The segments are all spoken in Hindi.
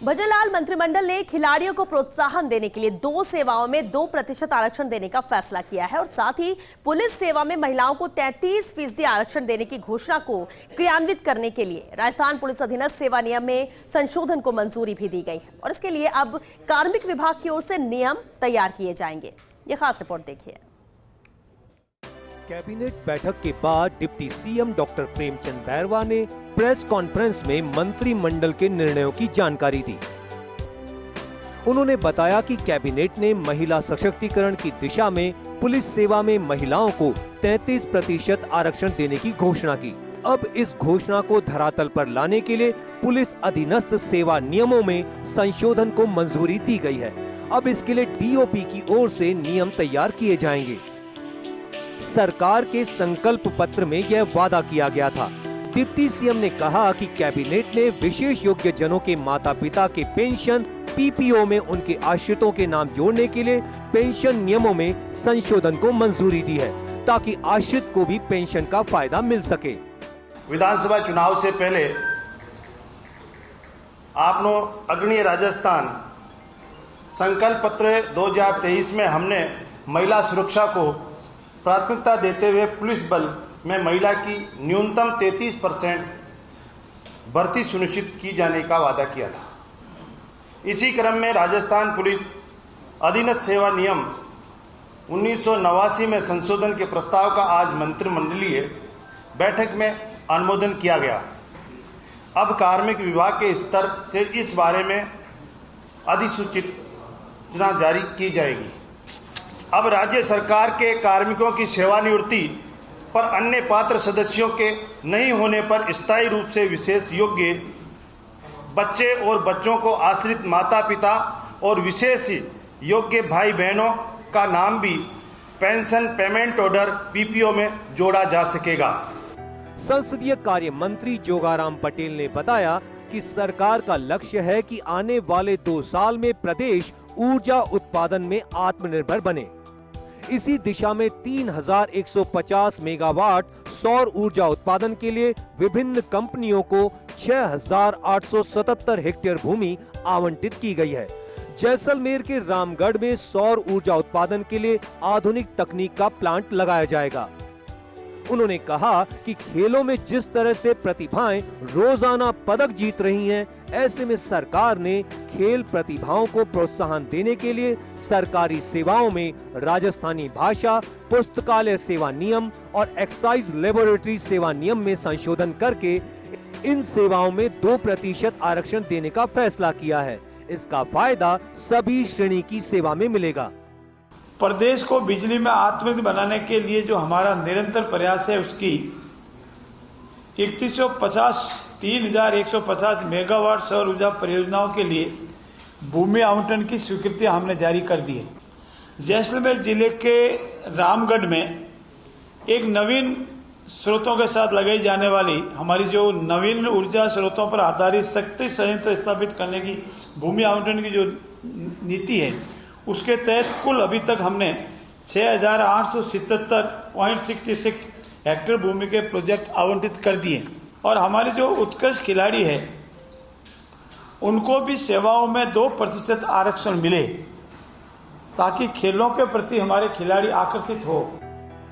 भजनलाल मंत्रिमंडल ने खिलाड़ियों को प्रोत्साहन देने के लिए 2 सेवाओं में 2% आरक्षण देने का फैसला किया है और साथ ही पुलिस सेवा में महिलाओं को 33% आरक्षण देने की घोषणा को क्रियान्वित करने के लिए राजस्थान पुलिस अधीनस्थ सेवा नियम में संशोधन को मंजूरी भी दी गई है और इसके लिए अब कार्मिक विभाग की ओर से नियम तैयार किए जाएंगे। ये खास रिपोर्ट देखिए। कैबिनेट बैठक के बाद deputy CM doctor Premchand Bairwa ने प्रेस कॉन्फ्रेंस में मंत्रिमंडल के निर्णयों की जानकारी दी। उन्होंने बताया कि कैबिनेट ने महिला सशक्तिकरण की दिशा में पुलिस सेवा में महिलाओं को 33% आरक्षण देने की घोषणा की। अब इस घोषणा को धरातल पर लाने के लिए पुलिस अधीनस्थ सेवा नियमों में संशोधन को मंजूरी दी गई है। अब इसके लिए डीओपी की ओर से नियम तैयार किए जाएंगे। सरकार के संकल्प पत्र में यह वादा किया गया था। डिप्टी सीएम ने कहा कि कैबिनेट ने विशेष योग्य जनों के माता पिता के पेंशन पीपीओ में उनके आश्रितों के नाम जोड़ने के लिए पेंशन नियमों में संशोधन को मंजूरी दी है ताकि आश्रित को भी पेंशन का फायदा मिल सके। विधानसभा चुनाव से पहले आपनो अग्रणीय राजस्थान संकल्प पत्र 2023 में हमने महिला सुरक्षा को प्राथमिकता देते हुए पुलिस बल में महिला की न्यूनतम 33% भर्ती सुनिश्चित की जाने का वादा किया था। इसी क्रम में राजस्थान पुलिस अधीनस्थ सेवा नियम 1989 में संशोधन के प्रस्ताव का आज मंत्रिमंडलीय बैठक में अनुमोदन किया गया। अब कार्मिक विभाग के स्तर से इस बारे में अधिसूचना जारी की जाएगी। अब राज्य सरकार के कार्मिकों की सेवानिवृत्ति पर अन्य पात्र सदस्यों के नहीं होने पर स्थायी रूप से विशेष योग्य बच्चे और बच्चों को आश्रित माता पिता और विशेष योग्य भाई बहनों का नाम भी पेंशन पेमेंट ऑर्डर पीपीओ में जोड़ा जा सकेगा। संसदीय कार्य मंत्री जोगाराम पटेल ने बताया कि सरकार का लक्ष्य है कि आने वाले 2 साल में प्रदेश ऊर्जा उत्पादन में आत्मनिर्भर बने। इसी दिशा में 3150 मेगावाट सौर ऊर्जा उत्पादन के लिए विभिन्न कंपनियों को 6877 हेक्टेयर भूमि आवंटित की गई है। जैसलमेर के रामगढ़ में सौर ऊर्जा उत्पादन के लिए आधुनिक तकनीक का प्लांट लगाया जाएगा। उन्होंने कहा कि खेलों में जिस तरह से प्रतिभाएं रोजाना पदक जीत रही हैं, ऐसे में सरकार ने खेल प्रतिभाओं को प्रोत्साहन देने के लिए सरकारी सेवाओं में राजस्थानी भाषा, पुस्तकालय सेवा नियम और एक्साइज लेबोरेटरी सेवा नियम में संशोधन करके इन सेवाओं में 2% आरक्षण देने का फैसला किया है। इसका फायदा सभी श्रेणी की सेवा में मिलेगा। प्रदेश को बिजली में आत्मनिर्भर बनाने के लिए जो हमारा निरंतर प्रयास है, उसकी 3150 मेगावाट सौर ऊर्जा परियोजनाओं के लिए भूमि आवंटन की स्वीकृति हमने जारी कर दी है। जैसलमेर जिले के रामगढ़ में एक नवीन स्रोतों के साथ लगाई जाने वाली हमारी जो नवीन ऊर्जा स्रोतों पर आधारित शक्ति संयंत्र स्थापित करने की भूमि आवंटन की जो नीति है, उसके तहत कुल अभी तक हमने 6877.66 हेक्टेयर भूमि के प्रोजेक्ट आवंटित कर दिए और हमारे जो उत्कृष्ट खिलाड़ी है उनको भी सेवाओं में 2% आरक्षण मिले ताकि खेलों के प्रति हमारे खिलाड़ी आकर्षित हो।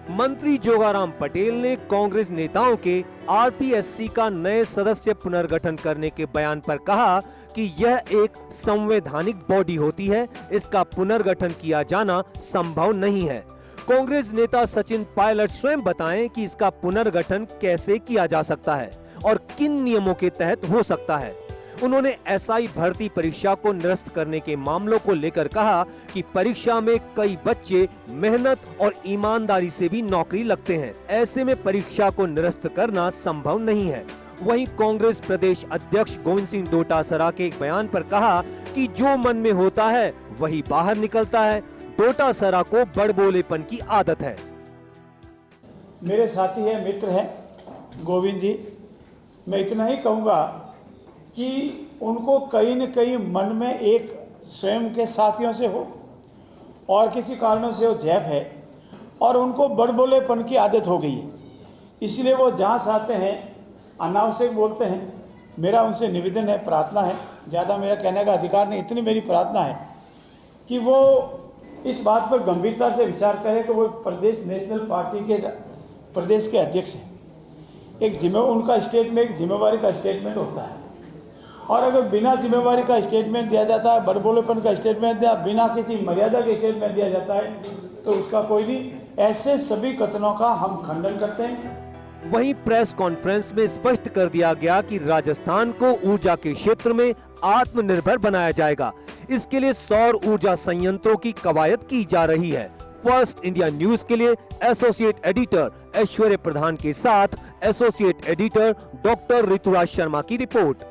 मंत्री जोगाराम पटेल ने कांग्रेस नेताओं के आरपीएससी का नए सदस्य पुनर्गठन करने के बयान पर कहा कि यह एक संवैधानिक बॉडी होती है, इसका पुनर्गठन किया जाना संभव नहीं है। कांग्रेस नेता सचिन पायलट स्वयं बताएं कि इसका पुनर्गठन कैसे किया जा सकता है और किन नियमों के तहत हो सकता है। उन्होंने एसआई भर्ती परीक्षा को निरस्त करने के मामलों को लेकर कहा कि परीक्षा में कई बच्चे मेहनत और ईमानदारी से भी नौकरी लगते हैं, ऐसे में परीक्षा को निरस्त करना संभव नहीं है। वहीं कांग्रेस प्रदेश अध्यक्ष गोविंद सिंह डोटासरा के एक बयान पर कहा कि जो मन में होता है वही बाहर निकलता है। डोटासरा को बड़बोलेपन की आदत है। मेरे साथी है, मित्र है गोविंद जी, मैं इतना ही कहूँगा कि उनको कहीं न कहीं मन में एक स्वयं के साथियों से हो और किसी कारणों से वो झेप है और उनको बड़बोलेपन की आदत हो गई है, इसलिए वो जहाँ चाहते हैं अनावश्यक बोलते हैं मेरा उनसे निवेदन है, प्रार्थना है, ज़्यादा मेरा कहने का अधिकार नहीं, इतनी मेरी प्रार्थना है कि वो इस बात पर गंभीरता से विचार करें कि वो प्रदेश नेशनल पार्टी के प्रदेश के अध्यक्ष हैं। उनका स्टेटमेंट एक जिम्मेवारी का स्टेटमेंट होता है, और अगर बिना जिम्मेवारी का स्टेटमेंट दिया जाता है, बड़बोलेपन का स्टेटमेंट दिया, बिना किसी मर्यादा के स्टेटमेंट दिया जाता है, तो उसका कोई नहीं। ऐसे सभी कथनों का हम खंडन करते हैं। वहीं प्रेस कॉन्फ्रेंस में स्पष्ट कर दिया गया कि राजस्थान को ऊर्जा के क्षेत्र में आत्मनिर्भर बनाया जाएगा। इसके लिए सौर ऊर्जा संयंत्रों की कवायद की जा रही है। फर्स्ट इंडिया न्यूज के लिए एसोसिएट एडिटर ऐश्वर्य प्रधान के साथ associate editor doctor Rituraj Sharma की रिपोर्ट।